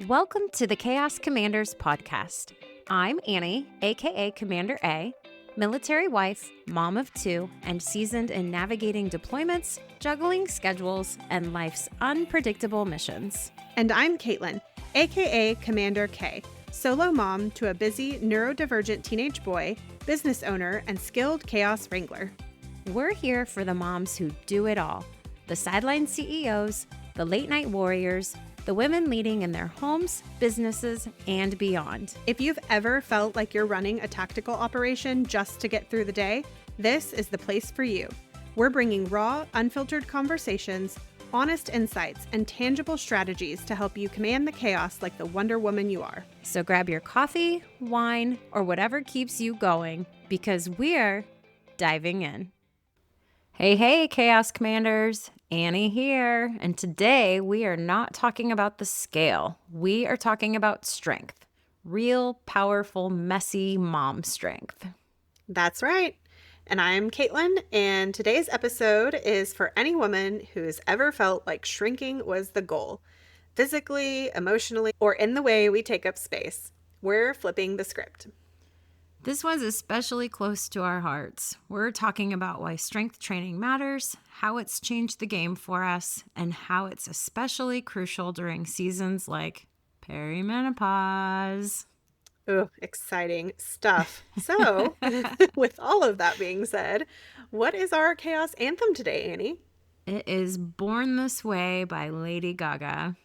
Welcome to the Chaos Commanders podcast. I'm Annie, aka Commander A, military wife, mom of two, and seasoned in navigating deployments, juggling schedules, and life's unpredictable missions. And I'm Caitlin, aka Commander K, solo mom to a busy neurodivergent teenage boy, business owner, and skilled chaos wrangler. We're here for the moms who do it all, the sideline CEOs, the late night warriors, the women leading in their homes, businesses, and beyond. If you've ever felt like you're running a tactical operation just to get through the day, this is the place for you. We're bringing raw, unfiltered conversations, honest insights, and tangible strategies to help you command the chaos like the Wonder Woman you are. So grab your coffee, wine, or whatever keeps you going, because we're diving in. Hey, Chaos Commanders. Annie here, and today we are not talking about the scale. We are talking about strength. Real, powerful, messy mom strength. That's right. And I'm Caitlin, and today's episode is for any woman who's ever felt like shrinking was the goal, physically, emotionally, or in the way we take up space. We're flipping the script. This one's especially close to our hearts. We're talking about why strength training matters, how it's changed the game for us, and how it's especially crucial during seasons like perimenopause. Ooh, exciting stuff. So, with all of that being said, what is our chaos anthem today, Annie? It is Born This Way by Lady Gaga.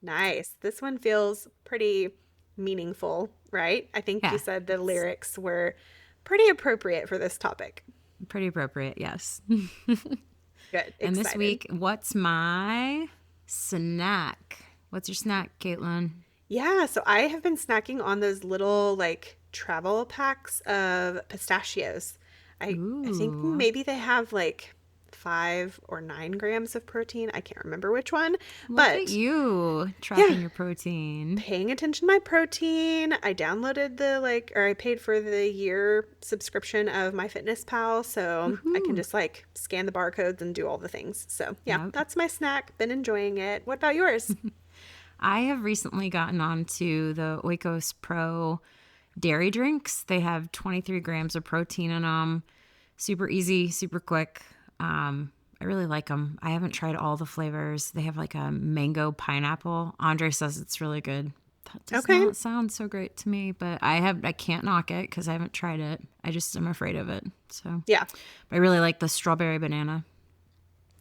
Nice. This one feels pretty meaningful, right? I think you said the lyrics were pretty appropriate for this topic. Pretty appropriate, yes. Good. And this week, what's my snack? What's your snack, Caitlin? Yeah, so I have been snacking on those little like travel packs of pistachios. I think maybe they have like 5 or 9 grams of protein. I can't remember which one. Look but at you tracking your protein. Paying attention to my protein. I downloaded I paid for the year subscription of MyFitnessPal, so I can just like scan the barcodes and do all the things. So that's my snack. Been enjoying it. What about yours? I have recently gotten onto the Oikos Pro dairy drinks. They have 23 grams of protein in them. Super easy, super quick. I really like them. I haven't tried all the flavors. They have like a mango pineapple. Andre says it's really good. That does not sound so great to me, but I can't knock it because I haven't tried it. I just am afraid of it. So yeah, but I really like the strawberry banana.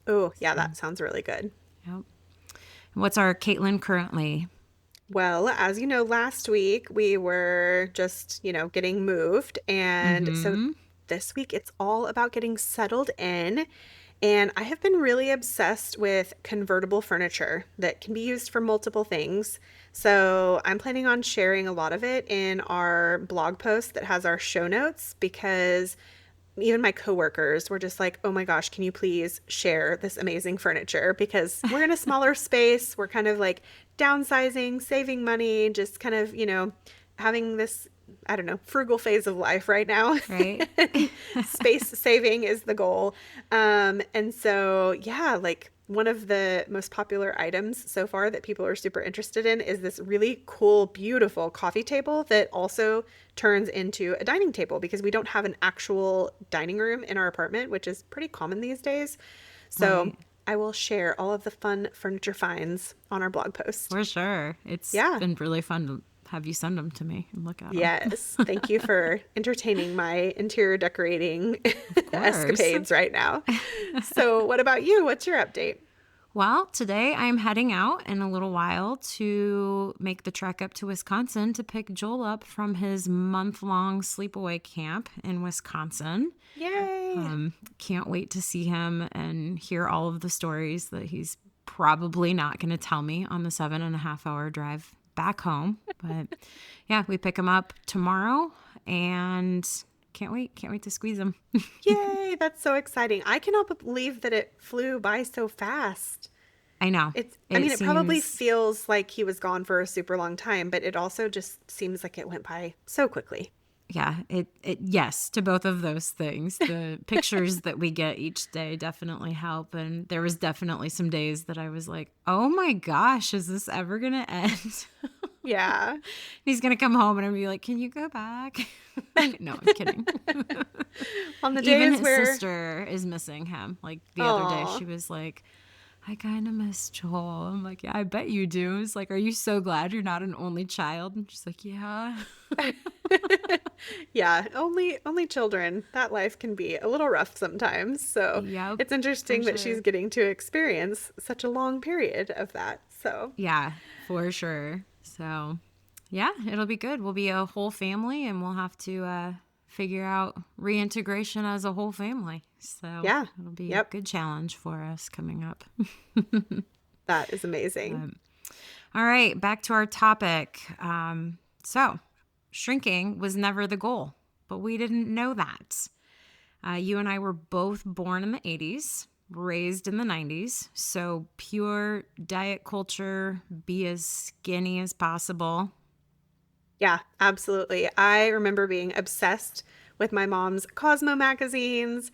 Oh yeah, that sounds really good. Yep. What's our Caitlin currently? Well, as you know, last week we were just, getting moved. And so this week it's all about getting settled in. And I have been really obsessed with convertible furniture that can be used for multiple things. So I'm planning on sharing a lot of it in our blog post that has our show notes, because even my coworkers were just like, oh my gosh, can you please share this amazing furniture? Because we're in a smaller space. We're kind of like downsizing, saving money, just kind of, having this, I don't know, frugal phase of life right now. Right. Space saving is the goal. And so, like one of the most popular items so far that people are super interested in is this really cool, beautiful coffee table that also turns into a dining table, because we don't have an actual dining room in our apartment, which is pretty common these days. So I will share all of the fun furniture finds on our blog post. For sure. It's been really fun to have you send them to me and look at them. Yes. Thank you for entertaining my interior decorating escapades right now. So what about you? What's your update? Well, today I'm heading out in a little while to make the trek up to Wisconsin to pick Joel up from his month-long sleepaway camp in Wisconsin. Yay! Can't wait to see him and hear all of the stories that he's probably not going to tell me on the 7.5-hour drive back home. But yeah, we pick him up tomorrow and can't wait to squeeze him. Yay, that's so exciting. I cannot believe that it flew by so fast. I know. It probably feels like he was gone for a super long time, but it also just seems like it went by so quickly. Yeah, yes, to both of those things. The pictures that we get each day definitely help. And there was definitely some days that I was like, oh my gosh, is this ever going to end? Yeah. He's going to come home and I'm going to be like, can you go back? No, I'm kidding. On the Even days his where, sister is missing him. Like the other day, oh, she was like, I kind of miss Joel. I'm like, yeah, I bet you do. It's like, are you so glad you're not an only child? And she's like, yeah. yeah, only children. That life can be a little rough sometimes. So Yep, it's for interesting that she's sure. getting to experience such a long period of that. So Yeah, for sure. So, yeah, it'll be good. We'll be a whole family and we'll have to figure out reintegration as a whole family. So, yeah, it'll be a yep, good challenge for us coming up. that is amazing. Um, all right, back to our topic. So, shrinking was never the goal, but we didn't know that. You and I were both born in the 80s, raised in the 90s. So pure diet culture, be as skinny as possible. Yeah, absolutely. I remember being obsessed with my mom's Cosmo magazines,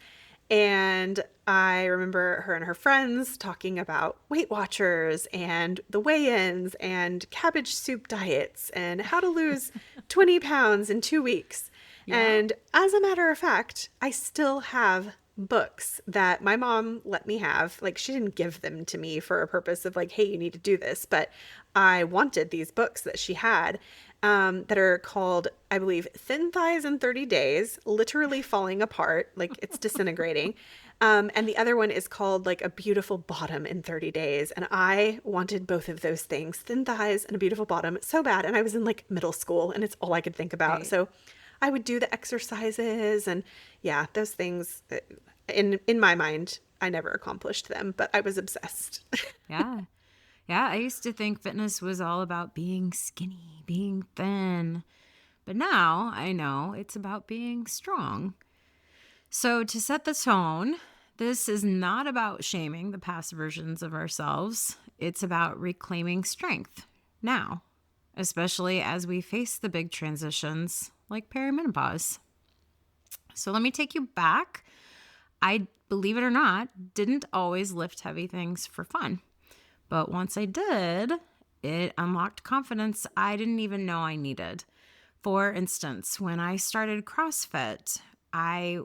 and I remember her and her friends talking about Weight Watchers and the weigh-ins and cabbage soup diets and how to lose 20 pounds in 2 weeks. Yeah. And as a matter of fact, I still have books that my mom let me have. Like, she didn't give them to me for a purpose of like, hey, you need to do this, but I wanted these books that she had, that are called, I believe, Thin Thighs in 30 Days, literally falling apart, like it's disintegrating. And the other one is called like A Beautiful Bottom in 30 Days. And I wanted both of those things, thin thighs and a beautiful bottom, so bad. And I was in like middle school and it's all I could think about. Right. So I would do the exercises and yeah, those things, in my mind, I never accomplished them, but I was obsessed. Yeah. Yeah. I used to think fitness was all about being skinny, being thin. But now I know it's about being strong. So, to set the tone, this is not about shaming the past versions of ourselves. It's about reclaiming strength now, especially as we face the big transitions like perimenopause. So, let me take you back. I, believe it or not, didn't always lift heavy things for fun. But once I did, it unlocked confidence I didn't even know I needed. For instance, when I started CrossFit, I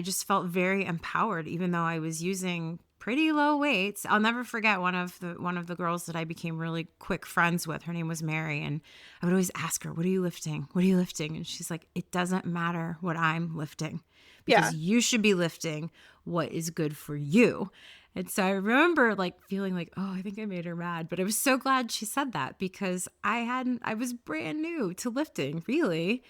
just felt very empowered even though I was using pretty low weights. I'll never forget one of the girls that I became really quick friends with. Her name was Mary, and I would always ask her, "What are you lifting? What are you lifting?" And she's like, "It doesn't matter what I'm lifting Yeah. because you should be lifting what is good for you." And so I remember like feeling like, oh, I think I made her mad. But I was so glad she said that because I was brand new to lifting, really.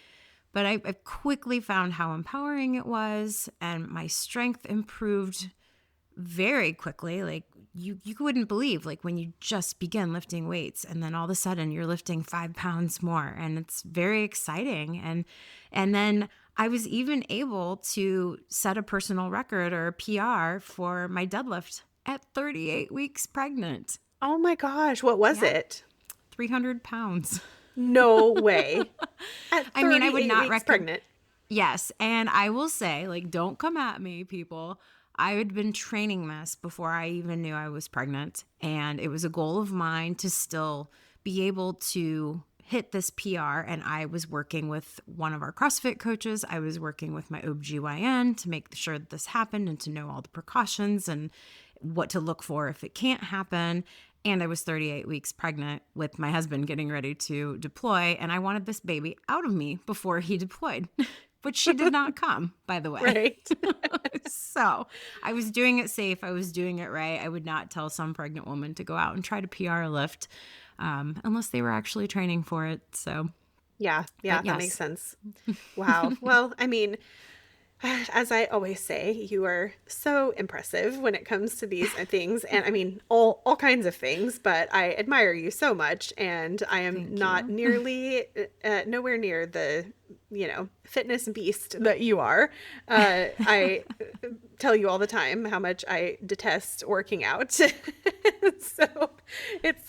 But I quickly found how empowering it was, and my strength improved very quickly. Like you wouldn't believe, like when you just begin lifting weights and then all of a sudden you're lifting 5 pounds more, and it's very exciting. And then I was even able to set a personal record or a PR for my deadlift at 38 weeks pregnant. Oh my gosh, what was Yeah, it? 300 pounds. No way. At I mean, I would 38 not weeks recommend. pregnant. Yes. And I will say, like, don't come at me, people. I had been training this before I even knew I was pregnant. And it was a goal of mine to still be able to hit this PR. And I was working with one of our CrossFit coaches. I was working with my OBGYN to make sure that this happened and to know all the precautions and what to look for if it can't happen. And I was 38 weeks pregnant with my husband getting ready to deploy. And I wanted this baby out of me before he deployed, which she did not come, by the way. Right. So I was doing it safe. I was doing it right. I would not tell some pregnant woman to go out and try to PR a lift unless they were actually training for it. So, Yeah, yeah, but that makes yes. sense. Wow. Well, I mean, as I always say, you are so impressive when it comes to these things, and I mean all kinds of things. But I admire you so much, and I am Thank not you. nearly, nowhere near the, fitness beast that you are. I tell you all the time how much I detest working out. So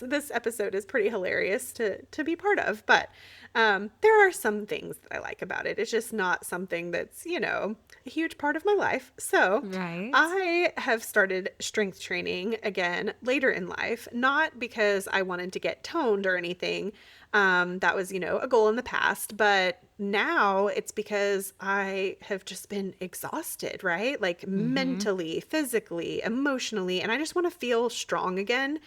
this episode is pretty hilarious to be part of. But there are some things that I like about it. It's just not something that's, a huge part of my life. So Right. I have started strength training again later in life, not because I wanted to get toned or anything. That was, a goal in the past, but now it's because I have just been exhausted, right? Like Mm-hmm. mentally, physically, emotionally, and I just want to feel strong again.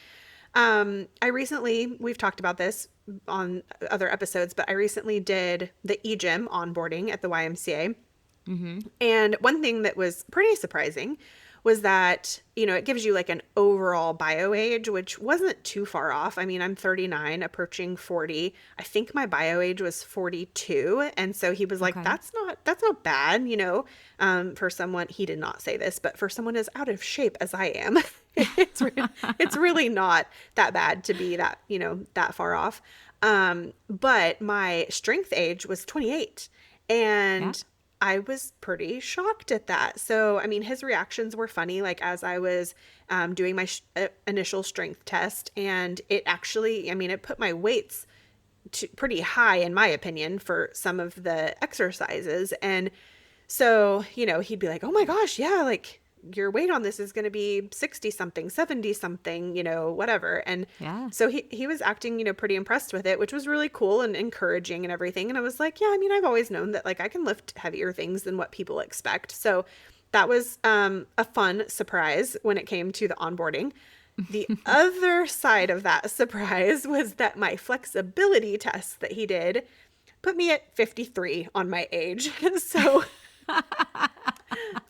We've talked about this on other episodes, but I recently did the e-gym onboarding at the YMCA. Mm-hmm. And one thing that was pretty surprising was that, it gives you like an overall bio age, which wasn't too far off. I mean, I'm 39, approaching 40. I think my bio age was 42. And so he was like, Okay. that's not bad, for someone, he did not say this, but for someone as out of shape as I am, it's really not that bad to be that far off. But my strength age was 28. Yeah. And I was pretty shocked at that. So, I mean, his reactions were funny, like as I was doing my initial strength test, and it actually, I mean, it put my weights pretty high, in my opinion, for some of the exercises. And so, he'd be like, oh my gosh, yeah, like your weight on this is going to be 60 something, 70 something, whatever. And Yeah. so he was acting, pretty impressed with it, which was really cool and encouraging and everything. And I was like, yeah, I mean, I've always known that like I can lift heavier things than what people expect. So that was a fun surprise when it came to the onboarding. The other side of that surprise was that my flexibility test that he did put me at 53 on my age. So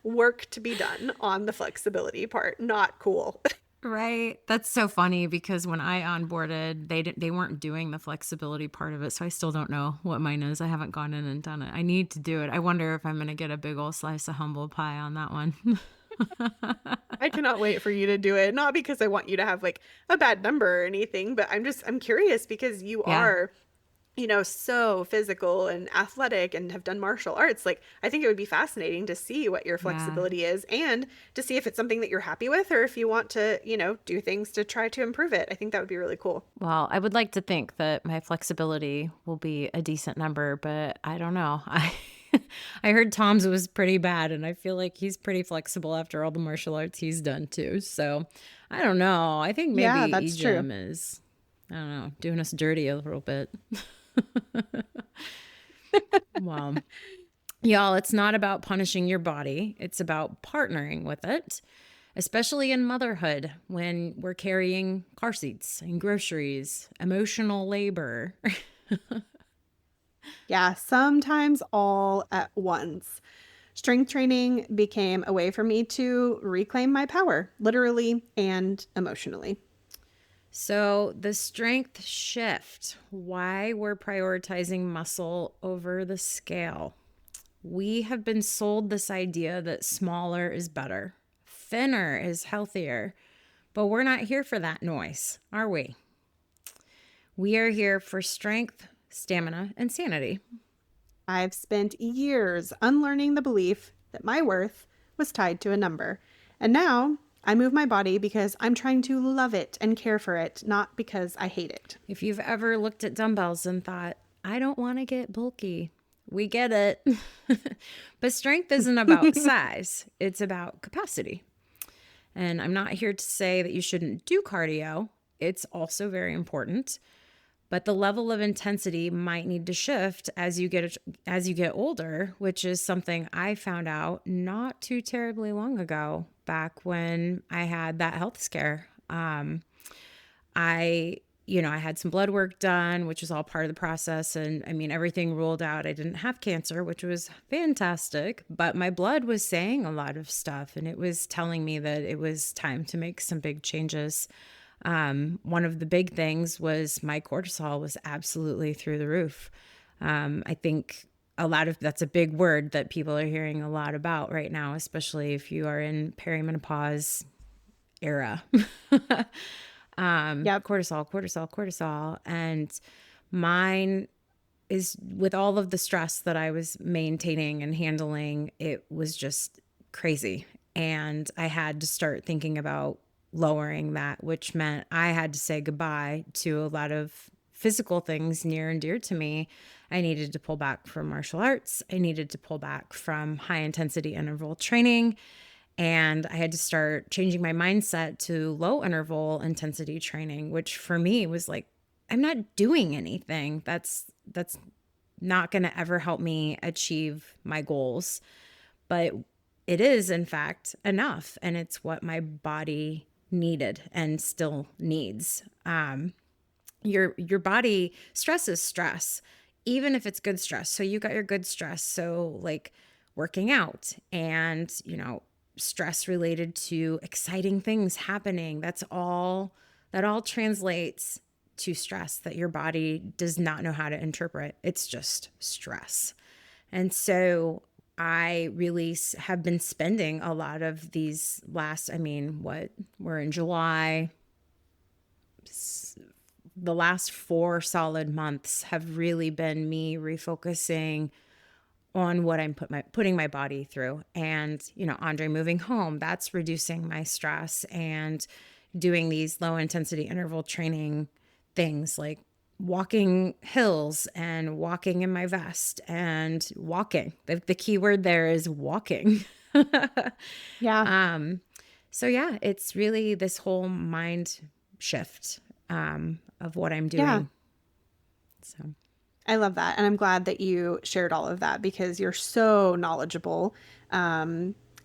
work to be done on the flexibility part. Not cool. Right. That's so funny because when I onboarded, they weren't doing the flexibility part of it, so I still don't know what mine is. I haven't gone in and done it. I need to do it. I wonder if I'm going to get a big old slice of humble pie on that one. I cannot wait for you to do it. Not because I want you to have like a bad number or anything, but I'm curious because you Yeah. are, so physical and athletic and have done martial arts. Like, I think it would be fascinating to see what your Yeah. flexibility is and to see if it's something that you're happy with or if you want to, do things to try to improve it. I think that would be really cool. Well, I would like to think that my flexibility will be a decent number, but I don't know. I heard Tom's was pretty bad, and I feel like he's pretty flexible after all the martial arts he's done too. So I don't know. I think Yeah, maybe that's true. E-Gym is, I don't know, doing us dirty a little bit. Well, y'all, it's not about punishing your body. It's about partnering with it, especially in motherhood when we're carrying car seats and groceries, emotional labor. Yeah, sometimes all at once. Strength training became a way for me to reclaim my power, literally and emotionally. So, the strength shift, why we're prioritizing muscle over the scale. We have been sold this idea that smaller is better, thinner is healthier, but we're not here for that noise, are we? We are here for strength, stamina, and sanity. I've spent years unlearning the belief that my worth was tied to a number. And now I move my body because I'm trying to love it and care for it, not because I hate it. If you've ever looked at dumbbells and thought, I don't want to get bulky, we get it. But strength isn't about size, it's about capacity. And I'm not here to say that you shouldn't do cardio, it's also very important. But the level of intensity might need to shift as you get older, which is something I found out not too terribly long ago, back when I had that health scare. I I had some blood work done, which was all part of the process. And I mean, everything ruled out. I didn't have cancer, which was fantastic. But my blood was saying a lot of stuff. And it was telling me that it was time to make some big changes. One of the big things was my cortisol was absolutely through the roof. I think that's a big word that people are hearing a lot about right now, especially if you are in perimenopause era. Yep. Cortisol, cortisol, cortisol. And mine is, with all of the stress that I was maintaining and handling, it was just crazy. And I had to start thinking about lowering that, which meant I had to say goodbye to a lot of physical things near and dear to me. I needed to pull back from martial arts. I needed to pull back from high intensity interval training. And I had to start changing my mindset to low interval intensity training, which for me was like, I'm not doing anything. That's not going to ever help me achieve my goals. But it is, in fact, enough. And it's what my body needed and still needs. Your body, stress is stress, even if it's good stress. So you got your good stress. So like working out and, stress related to exciting things happening. That all translates to stress that your body does not know how to interpret. It's just stress. And so I really have been spending a lot of these we're in July. The last 4 solid months have really been me refocusing on what I'm putting my body through. And, Andre moving home, that's reducing my stress, and doing these low intensity interval training things like walking hills and walking in my vest and walking. The key word there is walking. Yeah. So yeah, it's really this whole mind shift of what I'm Yeah. doing. So I love that. And I'm glad that you shared all of that because you're so knowledgeable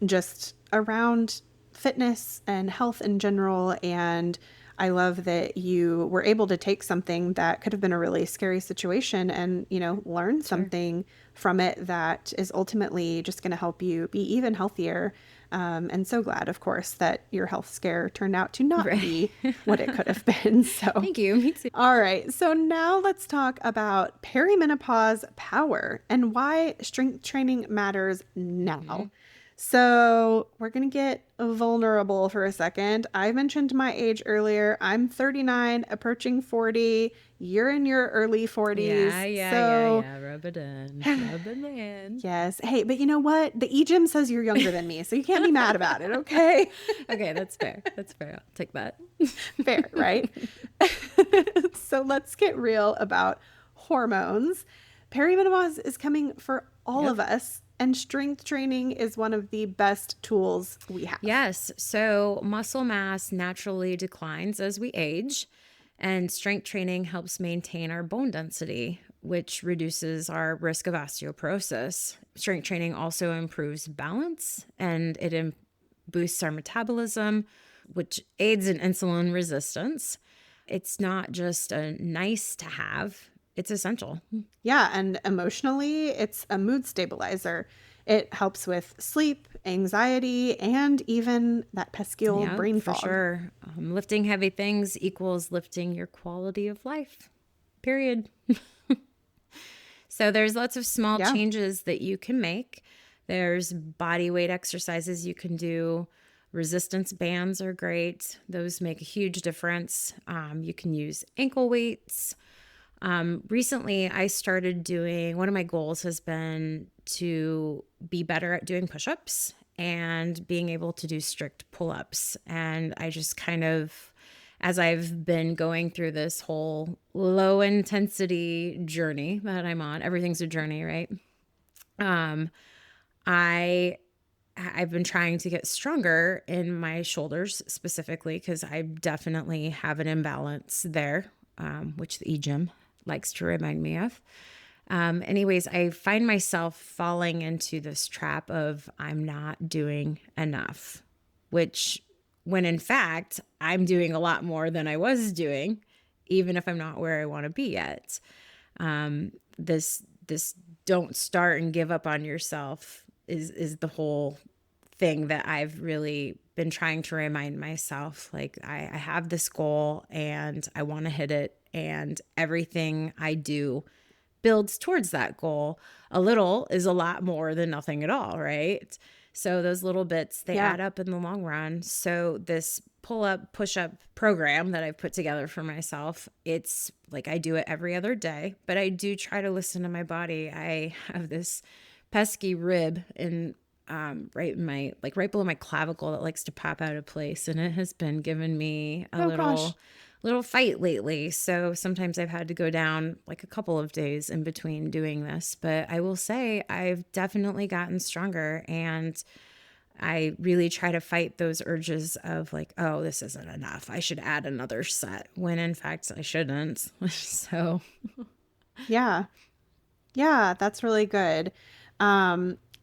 just around fitness and health in general. And I love that you were able to take something that could have been a really scary situation and, learn sure. something from it that is ultimately just going to help you be even healthier. And so glad, of course, that your health scare turned out to not Right. be what it could have been. So, Thank you. Me too. all right. So now let's talk about perimenopause power and why strength training matters now. So we're going to get vulnerable for a second. I mentioned my age earlier. I'm 39, approaching 40. You're in your early 40s. So Yeah. Rub it in. Rub it in. yes. Hey, but you know what? The e-gym says you're younger than me, so you can't be mad about it, okay? Okay, that's fair. That's fair. I'll take that. Fair, right? So let's get real about hormones. Perimenopause is coming for all of us, and strength training is one of the best tools we have. Yes. So muscle mass naturally declines as we age, and strength training helps maintain our bone density, which reduces our risk of osteoporosis. Strength training also improves balance, and it boosts our metabolism, which aids in insulin resistance. It's not just a nice to have, it's essential. Yeah, and emotionally, it's a mood stabilizer. It helps with sleep, anxiety, and even that pesky old Yeah, brain for fog. sure. Lifting heavy things equals lifting your quality of life, period. So there's lots of small Yeah. changes that you can make. There's body weight exercises you can do. Resistance bands are great. Those make a huge difference. You can use ankle weights. Recently, I started one of my goals has been to be better at doing push-ups and being able to do strict pull-ups. And I just kind of, as I've been going through this whole low intensity journey that I'm on, everything's a journey, right? I've been trying to get stronger in my shoulders specifically because I definitely have an imbalance there, which the e-gym likes to remind me of. Anyways, I find myself falling into this trap of I'm not doing enough, which when in fact I'm doing a lot more than I was doing, even if I'm not where I want to be yet. This don't start and give up on yourself is the whole thing that I've really been trying to remind myself. Like I have this goal and I want to hit it, and everything I do builds towards that goal. A little is a lot more than nothing at all, right? So those little bits, they Yeah. add up in the long run. So this pull-up, push-up program that I've put together for myself, it's like I do it every other day, but I do try to listen to my body. I have this pesky rib in right below my clavicle that likes to pop out of place, and it has been giving me a Oh gosh. little fight lately. So sometimes I've had to go down like a couple of days in between doing this, but I will say I've definitely gotten stronger, and I really try to fight those urges of like, oh, this isn't enough, I should add another set, when in fact I shouldn't. So Yeah. Yeah, that's really good.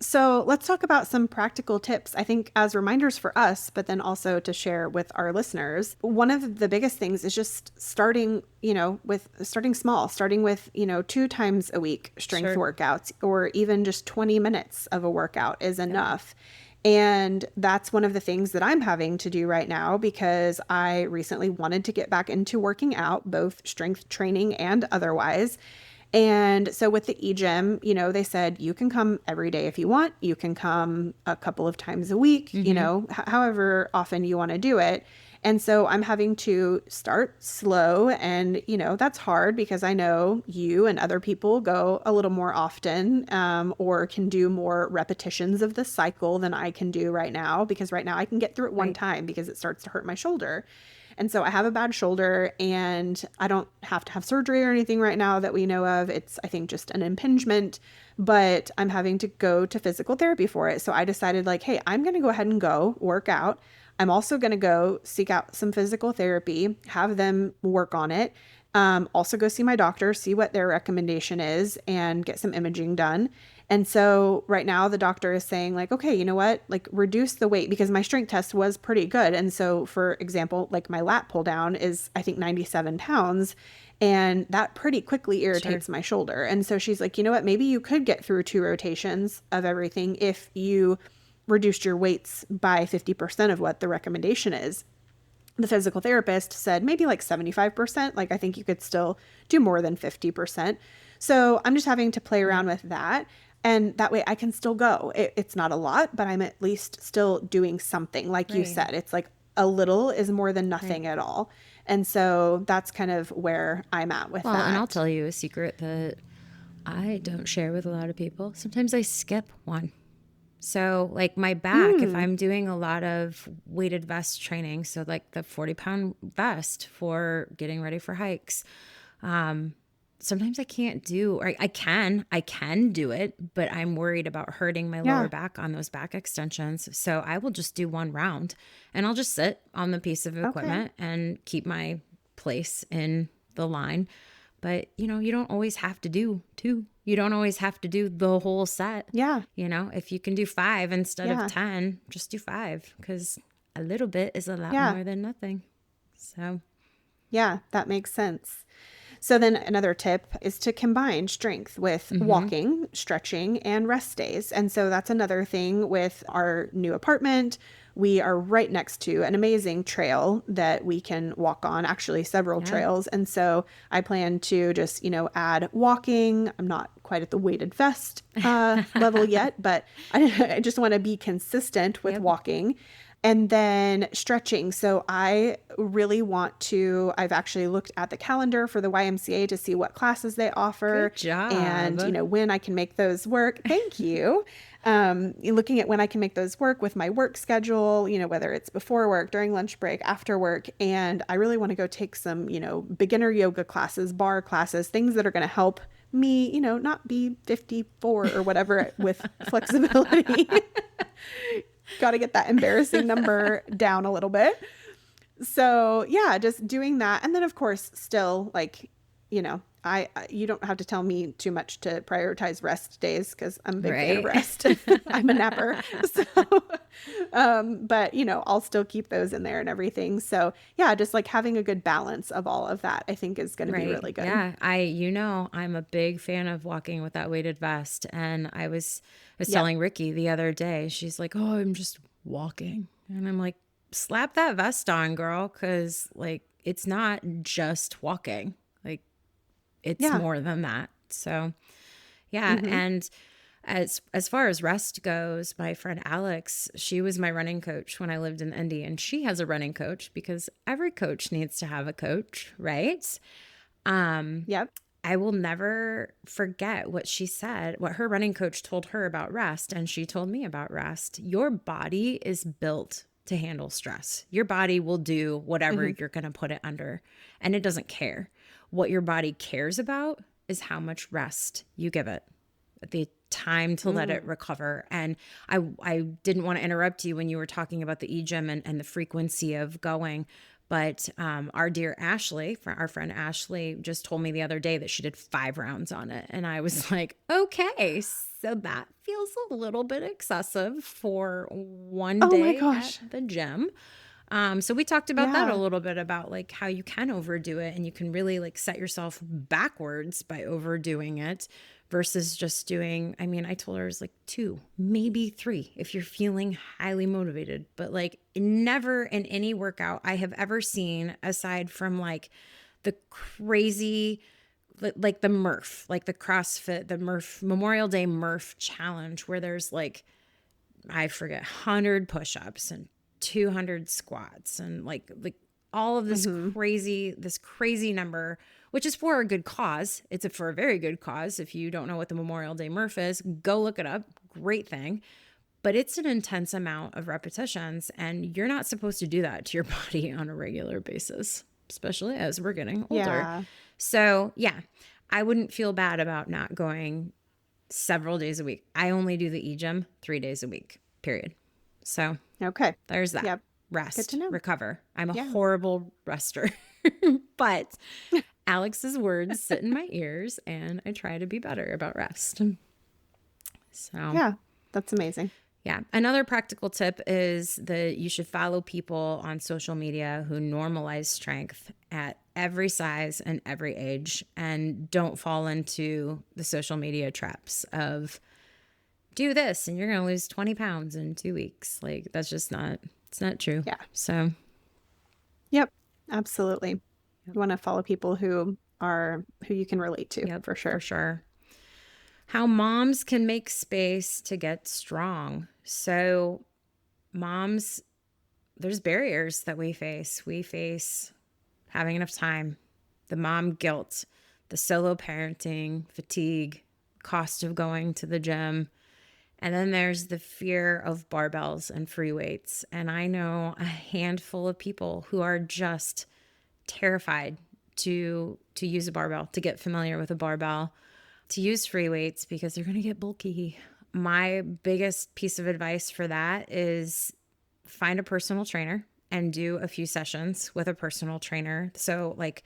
So let's talk about some practical tips, I think, as reminders for us, but then also to share with our listeners. One of the biggest things is just starting, with starting small, starting with, 2 times a week strength sure. workouts, or even just 20 minutes of a workout is enough. And that's one of the things that I'm having to do right now because I recently wanted to get back into working out, both strength training and otherwise. And so with the e-gym, they said you can come every day if you want. You can come a couple of times a week, Mm-hmm. however often you want to do it. And so I'm having to start slow. And, that's hard because I know you and other people go a little more often, or can do more repetitions of the cycle than I can do right now, because right now I can get through it one Right. time because it starts to hurt my shoulder. And so I have a bad shoulder, and I don't have to have surgery or anything right now that we know of. It's, I think, just an impingement, but I'm having to go to physical therapy for it. So I decided, like, hey, I'm going to go ahead and go work out. I'm also going to go seek out some physical therapy, have them work on it. Also go see my doctor, see what their recommendation is, and get some imaging done. And so right now the doctor is saying, like, okay, you know what? Like, reduce the weight, because my strength test was pretty good. And so, for example, like my lat pull down is, I think, 97 pounds. And that pretty quickly Sure. irritates my shoulder. And so she's like, you know what? Maybe you could get through 2 rotations of everything if you reduced your weights by 50% of what the recommendation is. The physical therapist said maybe like 75%. Like, I think you could still do more than 50%. So I'm just having to play Right. around with that. And that way I can still go. It's not a lot, but I'm at least still doing something. Like you Right. said, it's like a little is more than Right. nothing at all. And so that's kind of where I'm at with Well, and I'll that. tell you a secret that I don't share with a lot of people. Sometimes I skip one. So, like my back, if Mm, I'm doing a lot of weighted vest training, so like the 40-pound vest for getting ready for hikes, sometimes I can't do, or I can do it, but I'm worried about hurting my lower yeah. back on those back extensions. So I will just do one round, and I'll just sit on the piece of Okay. equipment and keep my place in the line. But, you don't always have to do two. You don't always have to do the whole set. Yeah. If you can do five instead of Yeah. 10, just do five, because a little bit is a lot Yeah. more than nothing. So, Yeah. That makes sense. So then another tip is to combine strength with mm-hmm. walking, stretching, and rest days. And so that's another thing with our new apartment. We are right next to an amazing trail that we can walk on, actually several Yeah. trails. And so I plan to just, add walking. I'm not quite at the weighted vest level yet, but I just want to be consistent with Yep. walking. And then stretching. So I really want to, I've actually looked at the calendar for the YMCA to see what classes they offer Good and, job. when I can make those work. Thank you. Looking at when I can make those work with my work schedule, whether it's before work, during lunch break, after work. And I really want to go take some, beginner yoga classes, bar classes, things that are going to help me, not be 54 or whatever with flexibility. Got to get that embarrassing number down a little bit. So, yeah, just doing that. And then, of course, still, like, you don't have to tell me too much to prioritize rest days because I'm a big fan of Right. rest. I'm a napper. So, but, I'll still keep those in there and everything. So, yeah, just like having a good balance of all of that, I think is going to be Right. really good. Yeah. I'm a big fan of walking with that weighted vest. And I was Yep. telling Ricky the other day, she's like, oh, I'm just walking. And I'm like, slap that vest on, girl. Cause like, it's not just walking. Like, it's Yeah. more than that. So yeah. Mm-hmm. And as far as rest goes, my friend Alex, she was my running coach when I lived in Indy, and she has a running coach because every coach needs to have a coach, right? Um, Yep. I will never forget what she said, what her running coach told her about rest. And she told me about rest. Your body is built to handle stress. Your body will do whatever Hmm. you're going to put it under, and it doesn't care. What your body cares about is how much rest you give it, the time to let it Mm. recover. And I didn't want to interrupt you when you were talking about the e-gym and the frequency of going. But our dear Ashley, our friend Ashley, just told me the other day that she did 5 rounds on it. And I was like, okay, so that feels a little bit excessive for one Oh my day at gosh. the gym. So we talked about that a Yeah. little bit, about like how you can overdo it and you can really like set yourself backwards by overdoing it versus just doing, I mean, I told her it was like 2, maybe 3 if you're feeling highly motivated, but like never in any workout I have ever seen, aside from like the crazy, like the Murph, like the CrossFit, the Murph Memorial Day Murph challenge, where there's like, I forget, 100 push-ups and 200 squats and like all of Hmm. this crazy number, which is for a good cause. It's for a very good cause. If you don't know what the Memorial Day Murph is, go look it up. Great thing. But it's an intense amount of repetitions, and you're not supposed to do that to your body on a regular basis, especially as we're getting older. Yeah. So, yeah, I wouldn't feel bad about not going several days a week. I only do the e-gym 3 days a week, period. So Okay. there's that. Yep. Good to Rest, know. recover. I'm a Yeah. horrible rester, but Alex's words sit in my ears and I try to be better about rest. So, Yeah. That's amazing. yeah. Another practical tip is that you should follow people on social media who normalize strength at every size and every age, and don't fall into the social media traps of do this and you're going to lose 20 pounds in 2 weeks. Like that's just not, it's not true. Yeah. So, Yep. Absolutely. You want to follow people who you can relate to, yep, for for sure. sure. How moms can make space to get strong. So, moms, there's barriers that we face. We face having enough time, the mom guilt, the solo parenting, fatigue, cost of going to the gym. And then there's the fear of barbells and free weights. And I know a handful of people who are just terrified to use a barbell, to get familiar with a barbell, to use free weights because they're going to get bulky. My biggest piece of advice for that is find a personal trainer and do a few sessions with a personal trainer. So, like,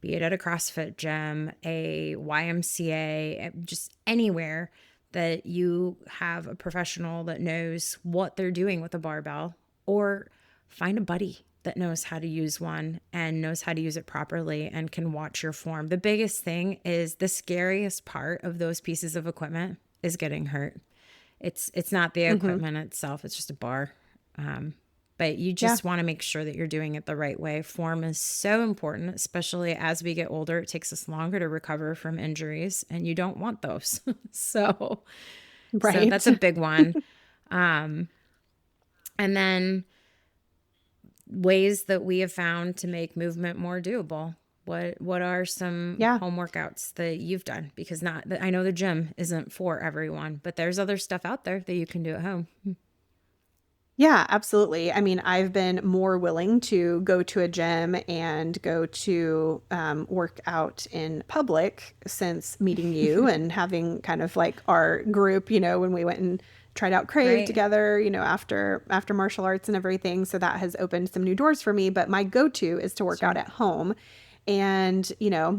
be it at a CrossFit gym, a YMCA, just anywhere that you have a professional that knows what they're doing with a barbell, or find a buddy that knows how to use one and knows how to use it properly and can watch your form. The biggest thing is the scariest part of those pieces of equipment is getting hurt. It's not the Hmm. equipment itself, it's just a bar. But you Yeah. just want to make sure that you're doing it the right way. Form is so important, especially as we get older. It takes us longer to recover from injuries, and you don't want those. So Right. that's a big one. And then ways that we have found to make movement more doable. What are some Yeah. home workouts that you've done? Because not, I know the gym isn't for everyone, but there's other stuff out there that you can do at home. Yeah, absolutely. I mean, I've been more willing to go to a gym and go to work out in public since meeting you and having kind of like our group, when we went and tried out Crave Right. together, after martial arts and everything. So that has opened some new doors for me. But my go-to is to work out Sure. at home. And,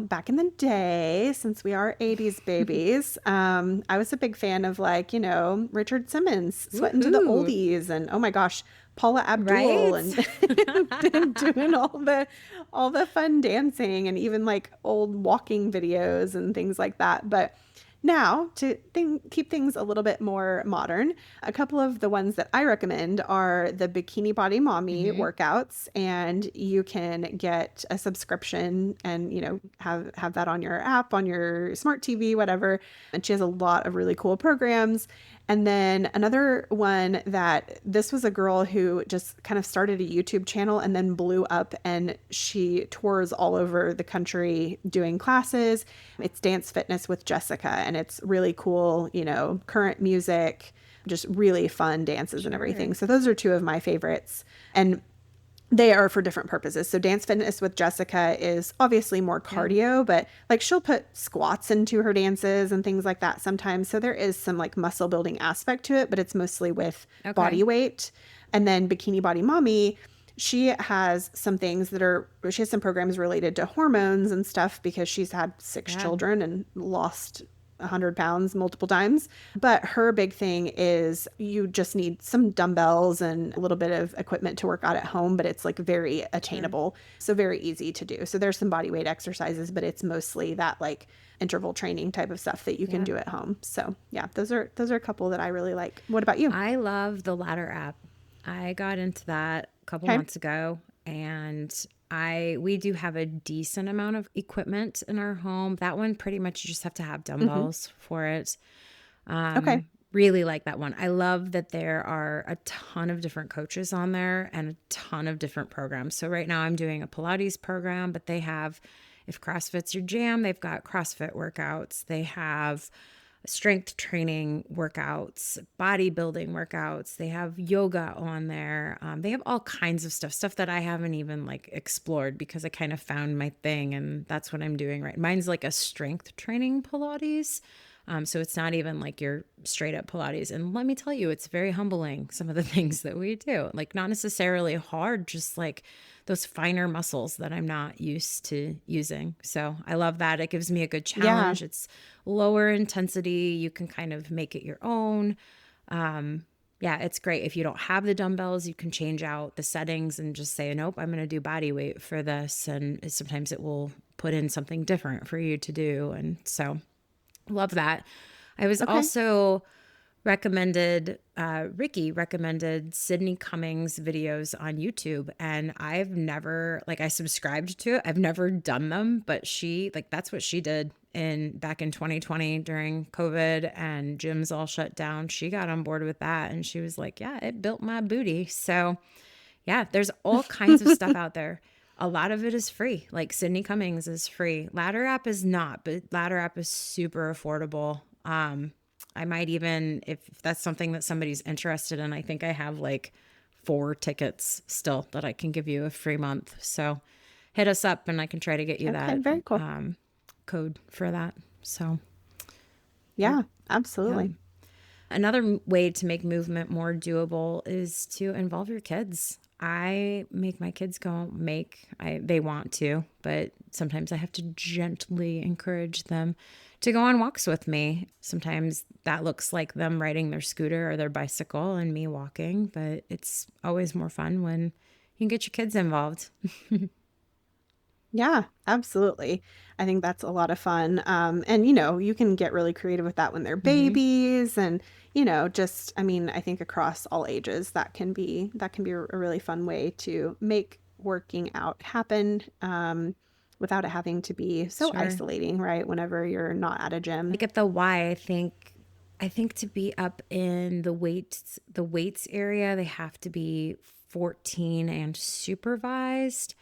back in the day, since we are 80s babies, I was a big fan of like, Richard Simmons, Sweating to the Woohoo. Oldies, and oh my gosh, Paula Abdul, Right. and, and doing all the fun dancing and even like old walking videos and things like that. But now, to keep things a little bit more modern, a couple of the ones that I recommend are the Bikini Body Mommy Hmm. workouts, and you can get a subscription and have that on your app, on your smart TV, whatever. And she has a lot of really cool programs. And then another one that this was a girl who just kind of started a YouTube channel and then blew up, and she tours all over the country doing classes. It's Dance Fitness with Jessica, and it's really cool, current music, just really fun dances and everything. Sure. So those are two of my favorites. And they are for different purposes. So Dance Fitness with Jessica is obviously more Yeah. cardio, but like she'll put squats into her dances and things like that sometimes. So there is some like muscle building aspect to it, but it's mostly with Okay. body weight. And then Bikini Body Mommy, she has some programs related to hormones and stuff because she's had six Yeah. children and lost 100 pounds multiple times. But her big thing is you just need some dumbbells and a little bit of equipment to work out at home, but it's like very Sure. attainable. So very easy to do. So there's some body weight exercises, but it's mostly that like interval training type of stuff that you can Yeah. do at home. So yeah, those are a couple that I really like. What about you? I love the ladder app. I got into that a couple Okay. months ago, and we do have a decent amount of equipment in our home. That one pretty much you just have to have Mm-hmm. dumbbells for it. Okay. Really like that one. I love that there are a ton of different coaches on there and a ton of different programs. So right now I'm doing a Pilates program, but they have, if CrossFit's your jam, they've got CrossFit workouts. They have strength training workouts, bodybuilding workouts. They have yoga on there. They have all kinds of stuff that I haven't even like explored because I kind of found my thing, and that's what I'm doing right. Mine's like a strength training Pilates. So it's not even like your straight up Pilates. And let me tell you, it's very humbling, some of the things that we do. Like, not necessarily hard, just like those finer muscles that I'm not used to using. So I love that. It gives me a good Yeah. challenge. It's lower intensity. You can kind of make it your own. Yeah, it's great. If you don't have the dumbbells, you can change out the settings and just say, nope, I'm going to do body weight for this. And sometimes it will put in something different for you to do. And so love that. I was Okay. also Ricky recommended Sydney Cummings videos on YouTube. And I've never, like, I subscribed to it. I've never done them, but that's what she did back in 2020 during COVID and gyms all shut down. She got on board with that and she was like, yeah, it built my booty. So yeah, there's all kinds of stuff out there. A lot of it is free. Like Sydney Cummings is free. Ladder App is not, but Ladder App is super affordable. I might even, if that's something that somebody's interested in, I think I have like 4 tickets still that I can give you a free month. So hit us up and I can try to get you Okay. that Very cool. code for that. So yep, Yeah, yeah. absolutely. Another way to make movement more doable is to involve your kids. I make my kids they want to, but sometimes I have to gently encourage them to go on walks with me. Sometimes that looks like them riding their scooter or their bicycle and me walking, but it's always more fun when you can get your kids involved. Yeah, absolutely. I think that's a lot of fun. And you can get really creative with that when they're Hmm. babies and, I mean, I think across all ages that can be a really fun way to make working out happen, without it having to be so Sure. isolating, right? Whenever you're not at a I gym. get the why. I think to be up in the weights area, they have to be 14 and supervised.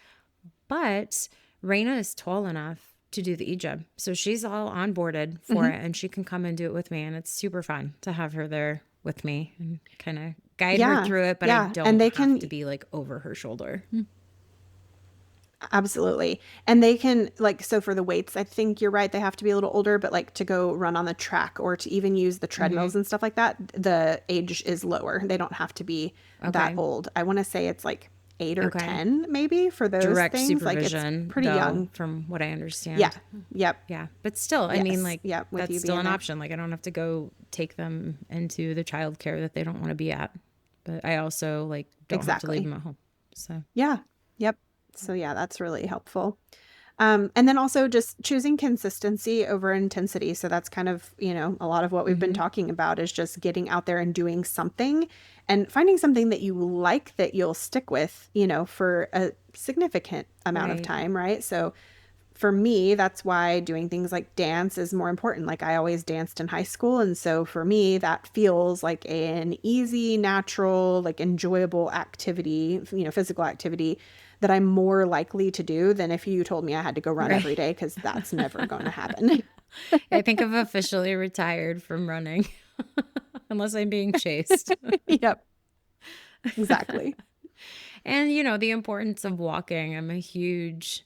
But Raina is tall enough to do the EJUB. So she's all onboarded for Hmm. it and she can come and do it with me. And it's super fun to have her there with me and kind of guide her Yeah. through it. But I Yeah. And don't they have to can be like over her shoulder. Absolutely. And they can like so for the weights, I think you're right, they have to be a little older, but like to go run on the track or to even use the Hmm. treadmills and stuff like that, the age is lower. They don't have to be that Okay. old. I want to say it's like 8 or Okay. 10 maybe for those Direct things. Like it's supervision, pretty though, young. from what I Yeah. understand. Yep. Yeah. But still, I mean, Yes. like, Yep, with that's you still being an there. option. Like, I don't have to go take them into the childcare that they don't want to be at. But I also, like, don't have to leave Exactly. them at home. So, Yeah. Yep. So yeah, that's really helpful. And then also just choosing consistency over intensity. So that's kind of, a lot of what we've been hmm, talking about is just getting out there and doing something and finding something that you like that you'll stick with, for a significant amount of right. time, right? So for me, that's why doing things like dance is more important. Like I always danced in high school. And so for me, that feels like an easy, natural, like enjoyable activity, physical activity that I'm more likely to do than if you told me I had to go run every Right. day, because that's never going to happen. I think I've officially retired from running, unless I'm being chased. Yep, exactly. And, the importance of walking. I'm a huge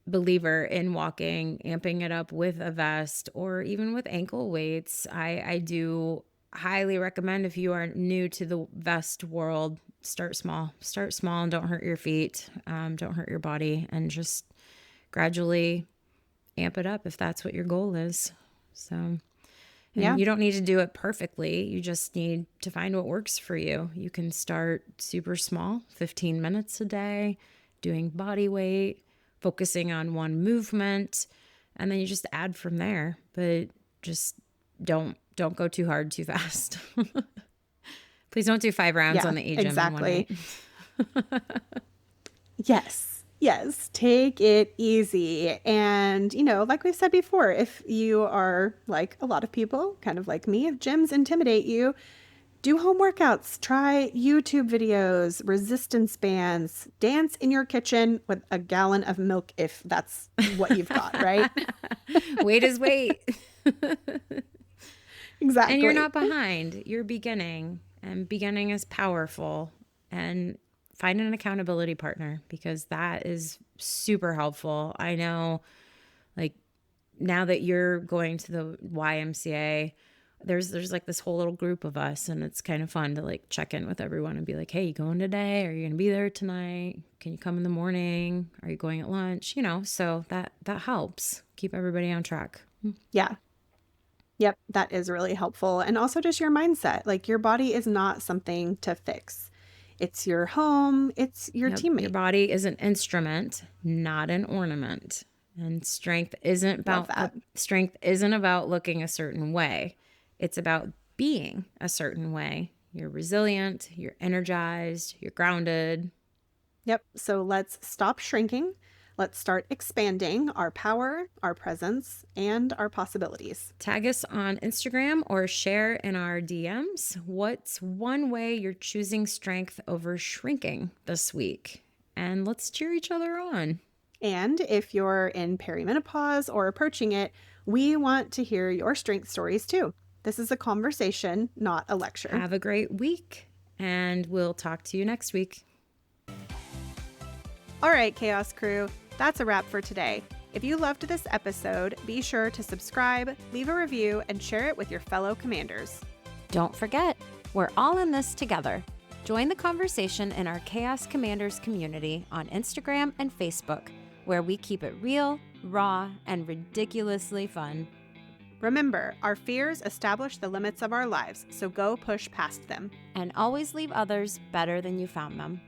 believer in walking, amping it up with a vest or even with ankle weights. I do highly recommend, if you are new to the vest world, start small. Start small and don't hurt your feet, don't hurt your body, and just gradually amp it up if that's what your goal is. So, Yeah. and you don't need to do it perfectly. You just need to find what works for you. You can start super small, 15 minutes a day, doing body weight, focusing on one movement, and then you just add from there. But just don't go too hard too fast. Please don't do 5 rounds Yeah, on the A-gym in one exactly. night. Yes. Yes. Take it easy. And, like we've said before, if you are like a lot of people, kind of like me, if gyms intimidate you, do home workouts, try YouTube videos, resistance bands, dance in your kitchen with a gallon of milk if that's what you've got, right? Weight is weight. And you're Exactly. not behind. You're beginning, and beginning is powerful. And find an accountability partner, because that is super helpful. I know, like, now that you're going to the YMCA, there's like this whole little group of us, and it's kind of fun to like check in with everyone and be like, hey, you going today? Are you going to be there tonight? Can you come in the morning? Are you going at lunch? So that helps keep everybody on track. Yeah. Yep. That is really helpful. And also just your mindset. Like your body is not something to fix. It's your home. It's your Yep. Your teammate. body is an instrument, not an ornament. And Love that. strength isn't about looking a certain way. It's about being a certain way. You're resilient, you're energized, you're grounded. Yep. So let's stop shrinking. Let's start expanding our power, our presence, and our possibilities. Tag us on Instagram or share in our DMs. What's one way you're choosing strength over shrinking this week? And let's cheer each other on. And if you're in perimenopause or approaching it, we want to hear your strength stories too. This is a conversation, not a lecture. Have a great week, and we'll talk to you next week. All right, Chaos Crew, that's a wrap for today. If you loved this episode, be sure to subscribe, leave a review, and share it with your fellow commanders. Don't forget, we're all in this together. Join the conversation in our Chaos Commanders community on Instagram and Facebook, where we keep it real, raw, and ridiculously fun. Remember, our fears establish the limits of our lives, so go push past them. And always leave others better than you found them.